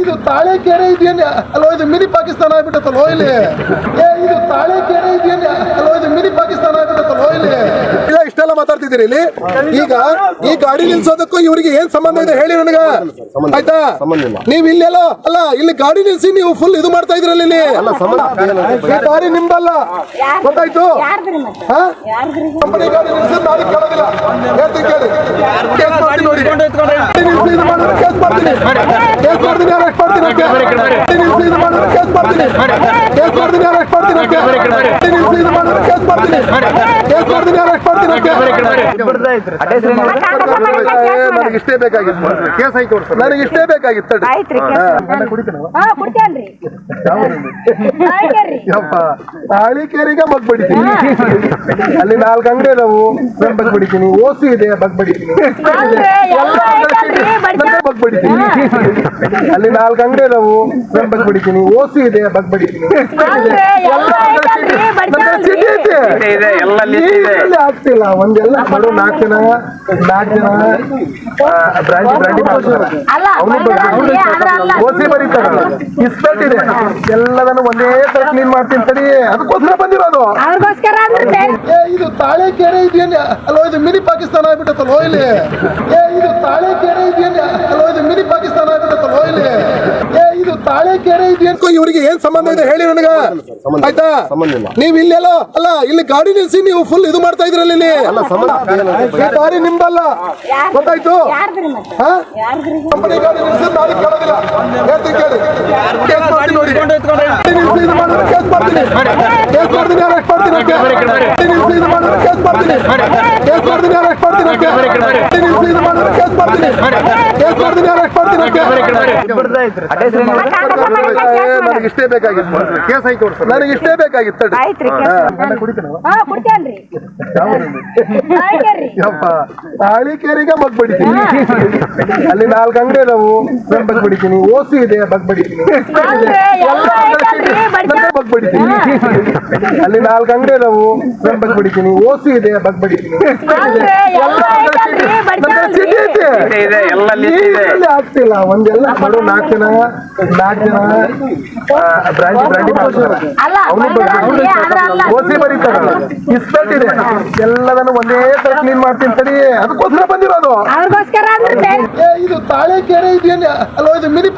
ಇದು ತಾಳೆಕೆರೆ ಇದೆಯಲ್ಲ ಅಲ್ಲೋ, ಇದು ಮಿನಿ ಪಾಕಿಸ್ತಾನ ಆಗ್ಬಿಟ್ಟತ್ತಲ್ಲೋ ಇಲ್ಲಿ. ಇದು ತಾಳೆಕೆರೆ ಇದೆಯಲ್ಲ ಅಲ್ಲೋ, ಇದು ಮಿನಿ ಪಾಕಿಸ್ತಾನ ಆಗ್ಬಿಟ್ಟತ್ತಲ್ಲೋ ಇಲ್ಲಿ. ಇಲ್ಲ, ಇಷ್ಟೆಲ್ಲ ಮಾತಾಡ್ತಿದ್ದೀರಿ ಇಲ್ಲಿ. ಈಗ ಈ ಗಾಡಿ ನಿಲ್ಸೋದಕ್ಕೂ ಇವರಿಗೆ ಏನ್ ಸಂಬಂಧ ಇದೆ ಹೇಳಿ ನನಗ, ಆಯ್ತಾ? ನೀವ್ ಇಲ್ಲೆಲ್ಲೋ ಅಲ್ಲ, ಇಲ್ಲಿ ಗಾಡಿ ನಿಲ್ಸಿ ನೀವು ಫುಲ್ ಇದು ಮಾಡ್ತಾ ಇದ್ರಲ್ಲ ಇಲ್ಲಿ. ಈ ದಾರಿ ನಿಮ್ದಲ್ಲ, ಗೊತ್ತಾಯ್ತು? ಕಂಪನಿ ಗಾಡಿ ನಿಲ್ಸಿದ್ರೆ ದಾರಿ ಕೇಳೋದಿಲ್ಲ. ಹೇಳ್ತೀನಿ ಕೇಳಿ, ಕೇಸ್ ಮಾಡ್ತೀನಿ ನೋಡಿ. ನಿಲ್ಸಿ ಇದು ಮಾಡಿದ್ರೆ ಕೇಸ್ ಮಾಡ್ತೀನಿ, ಕೇಸ್ ಮಾಡ್ತೀನಿ, ಅರೆಸ್ಟ್ ಮಾಡ್ತೀನಿ ಅಂತ. ನಿಲ್ಸಿ ಇದು ಮಾಡಿದ್ರೆ ಕೇಸ್ ಮಾಡ್ತೀನಿ, ಕೇಸ್ ಮಾಡ್ತೀನಿ, ಅರೆಸ್ಟ್ ಮಾಡ್ತೀನಿ ಅಂತ. ನಿಲ್ಸಿ ಇದು ಮಾಡಿದ್ರೆ ಕೇಸ್ ಮಾಡ್ತೀನಿ, ಕೇಸ್ ಮಾಡ್ತೀನಿ, ಅರೆಸ್ಟ್ ಮಾಡ್ತೀನಿ ಅಂತ. ನನಗೆ ಇಷ್ಟೇ ಬೇಕಾಗಿತ್ತು, ಕೇಸ್ ಆಯ್ತು. ನನಗೆ ಇಷ್ಟೇ ಬೇಕಾಗಿತ್ತು. ತಾಳಿಕೇರಿಗೆ ಬಗ್ ಬಡಿತೀನಿ, ಅಲ್ಲಿ 4 ಅಂಗಡಿ ಇದಾವು, ಬಗ್ ಬಡಿತೀನಿ. ಓಸಿ ಇದೆ, ಬಗ್ ಬಡಿತೀನಿ. ಬಗ್ ಬಡಿತೀನಿ, ಅಲ್ಲಿ 4 ಅಂಗಡಿ ಇದಾವು, ಬಗ್ ಬಡಿತೀನಿ. ಓಸಿ ಇದೆ, ಬಗ್ ಬಡಿತೀನಿ. ಆಗ್ತಿಲ್ಲ ಒಂದೆಲ್ಲ ಬರೋ 4 ಜನ ಬ್ರಾಂಡಿ ಓಸಿ ಬರೀತಾರ. ಇಸ್ಪೆಟ್ ಇದೆ, ಎಲ್ಲದನ್ನು ಒಂದೇ ತರ ಕ್ಲೀನ್ ಮಾಡ್ತೀನಿ ತಡಿ, ಅದಕ್ಕೋಸ್ಕರ ಬಂದಿರೋದು. ಇದು ತಾಳೆಕೆರೆ ಇದೆಯಲ್ಲ ಅಲ್ಲೋ, ಇದು ಮಿನಿ ಪಾಕಿಸ್ತಾನ ಆಗ್ಬಿಟ್ಟತ್ತಲ್ಲೋ ಇಲ್ಲಿ. ಇದು ತಾಳೆಕೆರೆ ಇದೆಯಲ್ಲ ಅಲ್ಲೋ, ಇದು ಮಿನಿ ಪಾಕಿಸ್ತಾನ ಆಗ್ಬಿಟ್ಟತ್ತಲ್ಲೋ ಇಲ್ಲಿ. ಇದು ತಾಳೆಕೆರೆ ಇದೆಯನ್ಕೋ ಇವರಿಗೆ ಏನ್ ಸಂಬಂಧ ಇದೆ ಹೇಳಿ ನನಗ, ಆಯ್ತಾ? ನೀವ್ ಇಲ್ಲೆಲ್ಲೋ ಅಲ್ಲ, ಇಲ್ಲಿ ಗಾಡಿ ನಿಲ್ಸಿ ನೀವು ಫುಲ್ ಇದು ಮಾಡ್ತಾ ಇದ್ರಲ್ಲ ಇಲ್ಲಿ. ಈ ದಾರಿ ನಿಮ್ದಲ್ಲ, ಗೊತ್ತಾಯ್ತು? ಕಂಪನಿ ಗಾಡಿ ನಿಲ್ಸಿದ್ರೆ ದಾರಿ ಕೇಳೋದಿಲ್ಲ. ಹೇಳ್ತೀನಿ ಕೇಳಿ, ಕೇಸ್ ಮಾಡ್ತೀನಿ ನೋಡಿ. ನಿಲ್ಸಿ ಇದು ಮಾಡಿದ್ರೆ ಕೇಸ್ ಮಾಡ್ತೀನಿ, ಕೇಸ್ ಮಾಡ್ತೀನಿ, ಅರೆಸ್ಟ್ ಮಾಡ್ತೀನಿ ಅಂತ. ನಿಲ್ಸಿ ಇದು ಮಾಡಿದ್ರೆ ಕೇಸ್ ಮಾಡ್ತೀನಿ, ಕೇಸ್ ಮಾಡ್ತೀನಿ, ಅರೆಸ್ಟ್ ಮಾಡ್ತೀನಿ ಅಂತ. ನಿಲ್ಸಿ ಇದು ಮಾಡಿದ್ರೆ ಕೇಸ್ ಮಾಡ್ತೀನಿ, ಕೇಸ್ ಮಾಡ್ತೀನಿ, ಅರೆಸ್ಟ್ ಮಾಡ್ತೀನಿ ಅಂತ. ನನಗೆ ಇಷ್ಟೇ ಬೇಕಾಗಿತ್ತು, ಕೇಸ್ ಆಯ್ತು. ನನಗೆ ಇಷ್ಟೇ ಬೇಕಾಗಿತ್ತು. ತಾಳಿಕೇರಿಗೆ ಬಗ್ ಬಡಿತೀನಿ, ಅಲ್ಲಿ 4 ಅಂಗಡಿ ಇದಾವು, ಬಗ್ ಬಡಿತೀನಿ. ಓಸಿ ಇದೆ, ಬಗ್ ಬಡಿತೀನಿ. ಬಗ್ ಬಡಿತೀನಿ, ಅಲ್ಲಿ 4 ಅಂಗಡಿ ಇದಾವು, ಬಗ್ ಬಡಿತೀನಿ. ಓಸಿ ಇದೆ, ಬಗ್ ಬಡಿತೀನಿ. ಆಗ್ತಿಲ್ಲ ಒಂದೆಲ್ಲ ಬರೋ 4 ಜನ ಬ್ರಾಂಡಿ ಓಸಿ ಬರೀತಾರ. ಇಸ್ಪೆಟ್ ಇದೆ, ಎಲ್ಲದನ್ನು ಒಂದೇ ತರ ಕ್ಲೀನ್ ಮಾಡ್ತೀನಿ ತಡಿ, ಅದಕ್ಕೋಸ್ಕರ ಬಂದಿರೋದು. ಇದು ತಾಳೆಕೆರೆ ಇದೆಯಲ್ಲ ಅಲ್ಲೋ, ಇದು ಮಿನಿ